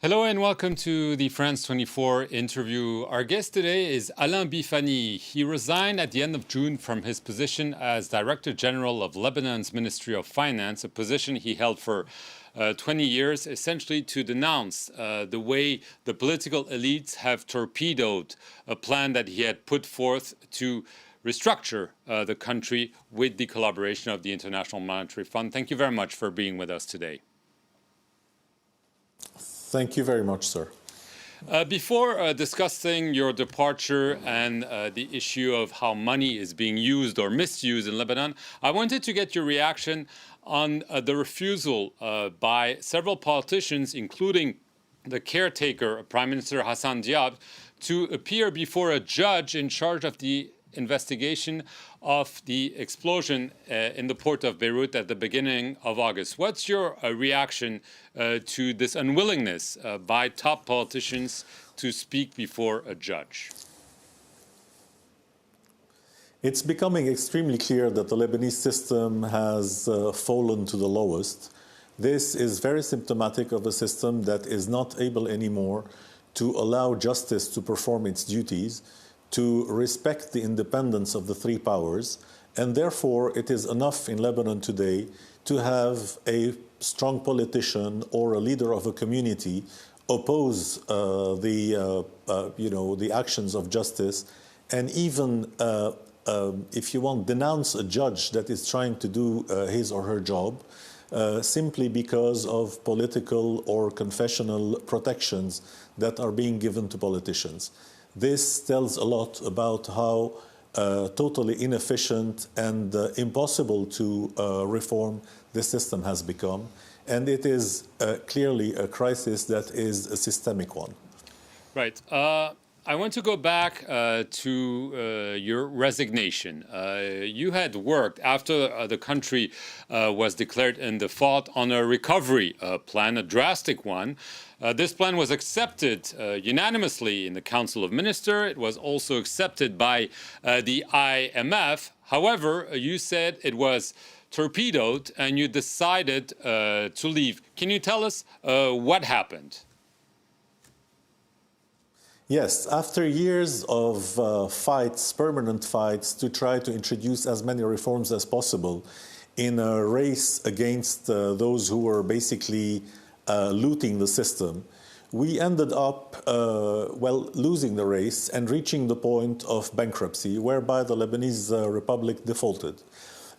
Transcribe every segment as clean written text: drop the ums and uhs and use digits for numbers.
Hello and welcome to the France 24 interview. Our guest today is Alain Bifani. He resigned at the end of June from his position as Director General of Lebanon's Ministry of Finance, a position he held for 20 years, essentially to denounce the way the political elites have torpedoed a plan that he had put forth to restructure the country with the collaboration of the International Monetary Fund. Thank you very much for being with us today. Thank you very much, sir. Before discussing your departure and the issue of how money is being used or misused in Lebanon, I wanted to get your reaction on the refusal by several politicians, including the caretaker, Prime Minister Hassan Diab, to appear before a judge in charge of the investigation of the explosion in the port of Beirut at the beginning of August. What's your reaction to this unwillingness by top politicians to speak before a judge? It's becoming extremely clear that the Lebanese system has fallen to the lowest. This is very symptomatic of a system that is not able anymore to allow justice to perform its duties, to respect the independence of the three powers, and therefore it is enough in Lebanon today to have a strong politician or a leader of a community oppose the actions of justice, and even, if you want, denounce a judge that is trying to do his or her job, simply because of political or confessional protections that are being given to politicians. This tells a lot about how totally inefficient and impossible to reform the system has become. And it is clearly a crisis that is a systemic one. Right. I want to go back to your resignation. You had worked after the country was declared in default on a recovery plan, a drastic one. This plan was accepted unanimously in the Council of Ministers. It was also accepted by the IMF. However, you said it was torpedoed and you decided to leave. Can you tell us what happened? Yes, after years of fights, permanent fights, to try to introduce as many reforms as possible in a race against those who were basically looting the system, we ended up, losing the race and reaching the point of bankruptcy, whereby the Lebanese Republic defaulted.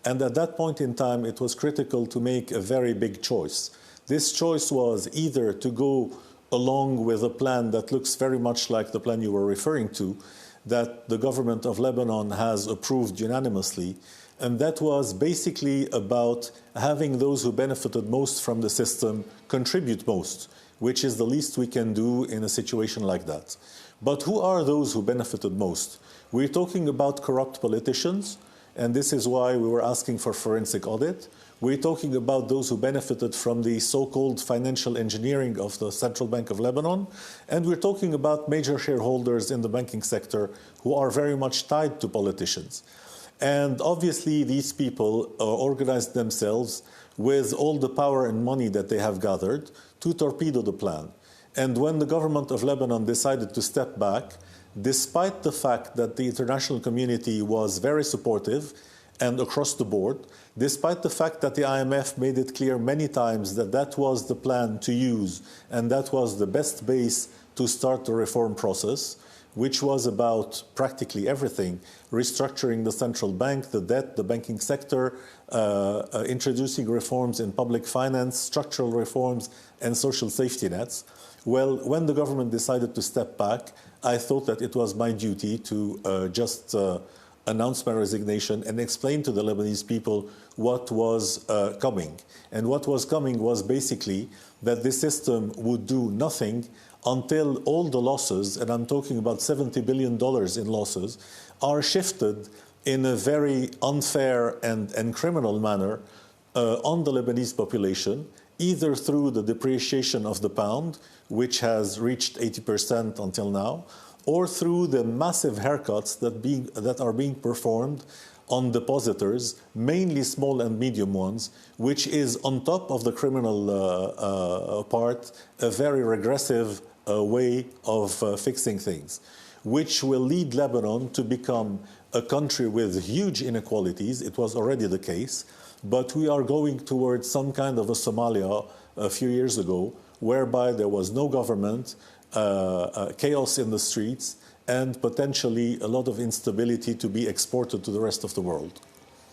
And at that point in time, it was critical to make a very big choice. This choice was either to go along with a plan that looks very much like the plan you were referring to, that the government of Lebanon has approved unanimously. And that was basically about having those who benefited most from the system contribute most, which is the least we can do in a situation like that. But who are those who benefited most? We're talking about corrupt politicians, and this is why we were asking for forensic audit. We're talking about those who benefited from the so-called financial engineering of the Central Bank of Lebanon. And we're talking about major shareholders in the banking sector who are very much tied to politicians. And obviously, these people organized themselves with all the power and money that they have gathered to torpedo the plan. And when the government of Lebanon decided to step back, despite the fact that the international community was very supportive and across the board, despite the fact that the IMF made it clear many times that that was the plan to use and that was the best base to start the reform process, which was about practically everything, restructuring the central bank, the debt, the banking sector, introducing reforms in public finance, structural reforms, and social safety nets. Well, when the government decided to step back, I thought that it was my duty to just announce my resignation and explain to the Lebanese people what was coming. And what was coming was basically that the system would do nothing until all the losses, and I'm talking about $70 billion in losses, are shifted in a very unfair and criminal manner on the Lebanese population, either through the depreciation of the pound, which has reached 80% until now, or through the massive haircuts that are being performed on depositors, mainly small and medium ones, which is on top of the criminal part, a very regressive way of fixing things, which will lead Lebanon to become a country with huge inequalities. It was already the case, but we are going towards some kind of a Somalia a few years ago, whereby there was no government, chaos in the streets, and potentially a lot of instability to be exported to the rest of the world.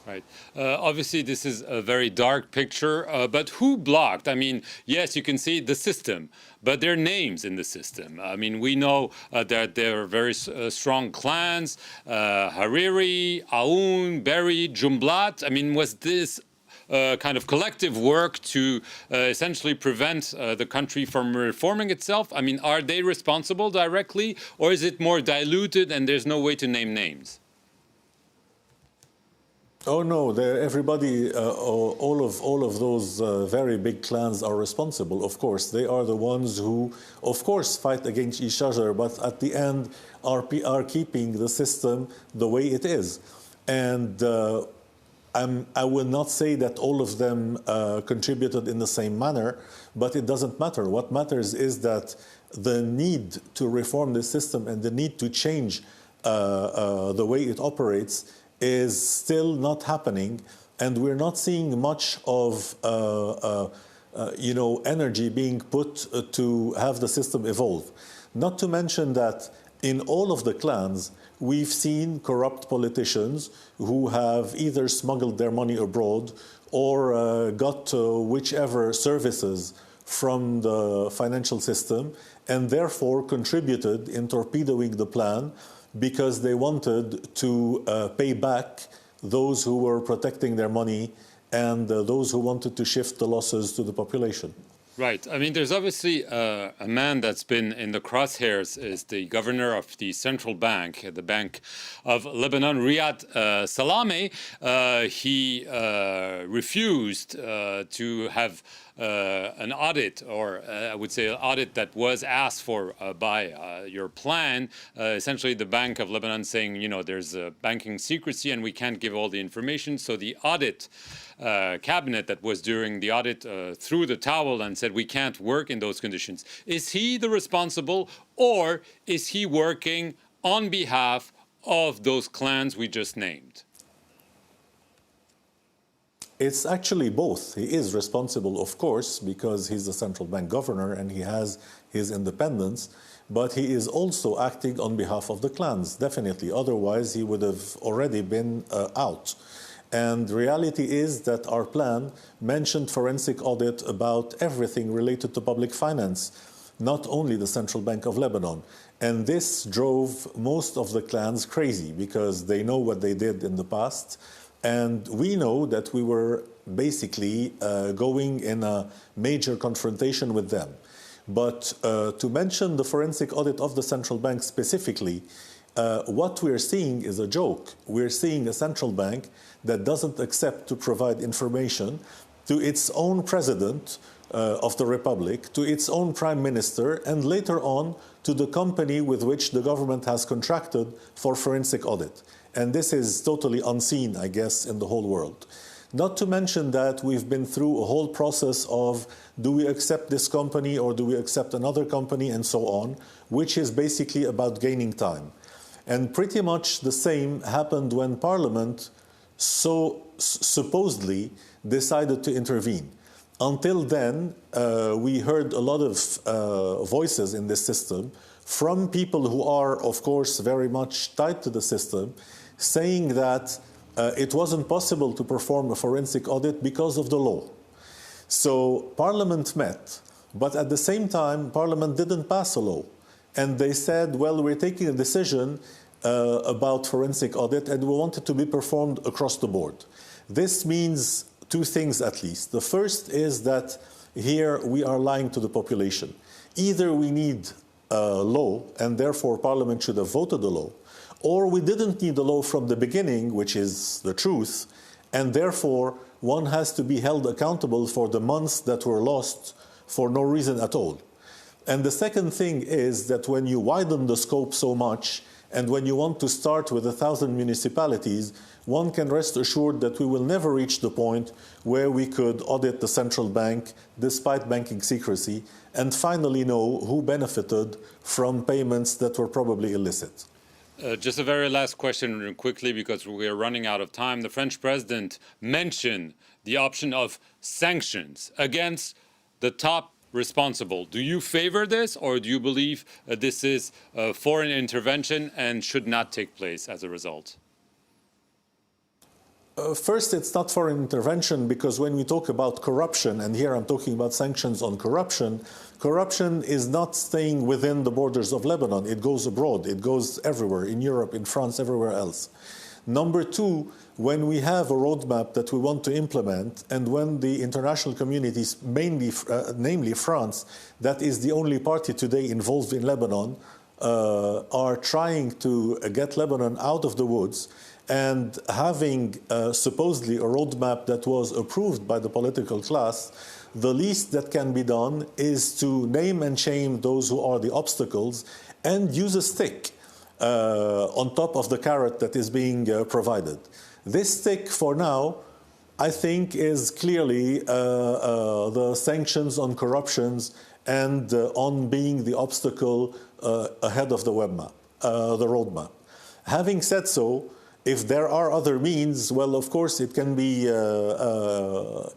Right. Obviously, this is a very dark picture, but who blocked? I mean, yes, you can see the system, but there are names in the system. I mean, we know that there are very strong clans, Hariri, Aoun, Berri, Jumblat. I mean, was this kind of collective work to essentially prevent the country from reforming itself? I mean, are they responsible directly, or is it more diluted and there's no way to name names? Oh no! Everybody, all of those very big clans are responsible. Of course, they are the ones who, of course, fight against each other, but at the end are keeping the system the way it is. And I will not say that all of them contributed in the same manner, but it doesn't matter. What matters is that the need to reform the system and the need to change the way it operates is still not happening, and we're not seeing much of energy being put to have the system evolve. Not to mention that in all of the clans, we've seen corrupt politicians who have either smuggled their money abroad or got whichever services from the financial system, and therefore contributed in torpedoing the plan because they wanted to pay back those who were protecting their money and those who wanted to shift the losses to the population. Right. I mean, there's obviously a man that's been in the crosshairs is the governor of the central bank, the Bank of Lebanon, Riyad Salameh. He refused to have an audit, or I would say an audit that was asked for by your plan. Essentially, the Bank of Lebanon saying, you know, there's a banking secrecy and we can't give all the information. So the audit cabinet that was during the audit threw the towel and said we can't work in those conditions. Is he the responsible, or is he working on behalf of those clans we just named? It's actually both. He is responsible, of course, because he's the central bank governor and he has his independence, but he is also acting on behalf of the clans, definitely. Otherwise, he would have already been out. And the reality is that our plan mentioned forensic audit about everything related to public finance, not only the Central Bank of Lebanon. And this drove most of the clans crazy because they know what they did in the past. And we know that we were basically going in a major confrontation with them. But to mention the forensic audit of the central bank specifically, what we're seeing is a joke. We're seeing a central bank that doesn't accept to provide information to its own president of the republic, to its own prime minister, and later on to the company with which the government has contracted for forensic audit. And this is totally unseen, I guess, in the whole world. Not to mention that we've been through a whole process of do we accept this company or do we accept another company and so on, which is basically about gaining time. And pretty much the same happened when Parliament supposedly decided to intervene. Until then, we heard a lot of voices in this system from people who are, of course, very much tied to the system, saying that it wasn't possible to perform a forensic audit because of the law. So Parliament met, but at the same time, Parliament didn't pass a law. And they said, well, we're taking a decision about forensic audit and we want it to be performed across the board. This means two things at least. The first is that here we are lying to the population. Either we need a law and therefore Parliament should have voted the law, or we didn't need the law from the beginning, which is the truth, and therefore one has to be held accountable for the months that were lost for no reason at all. And the second thing is that when you widen the scope so much, and when you want to start with 1,000 municipalities, one can rest assured that we will never reach the point where we could audit the central bank despite banking secrecy and finally know who benefited from payments that were probably illicit. Just a very last question quickly, because we are running out of time. The French president mentioned the option of sanctions against the top responsible. Do you favor this, or do you believe this is a foreign intervention and should not take place as a result? First, it's not foreign intervention, because when we talk about corruption, and here I'm talking about sanctions on corruption, corruption is not staying within the borders of Lebanon. It goes abroad. It goes everywhere, in Europe, in France, everywhere else. Number two, when we have a roadmap that we want to implement, and when the international communities, namely France, that is the only party today involved in Lebanon, are trying to get Lebanon out of the woods, and having supposedly a roadmap that was approved by the political class, the least that can be done is to name and shame those who are the obstacles and use a stick on top of the carrot that is being provided. This stick, for now, I think is clearly the sanctions on corruptions and on being the obstacle ahead of the roadmap. Having said so, if there are other means, well, of course, it can be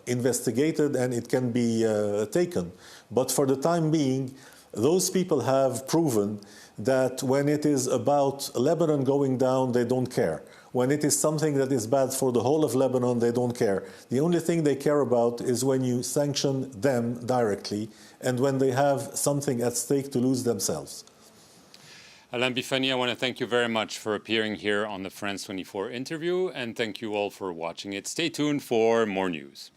investigated and it can be taken. But for the time being, those people have proven that when it is about Lebanon going down, they don't care. When it is something that is bad for the whole of Lebanon, they don't care. The only thing they care about is when you sanction them directly and when they have something at stake to lose themselves. Alain Bifani, I want to thank you very much for appearing here on the France 24 interview, and thank you all for watching it. Stay tuned for more news.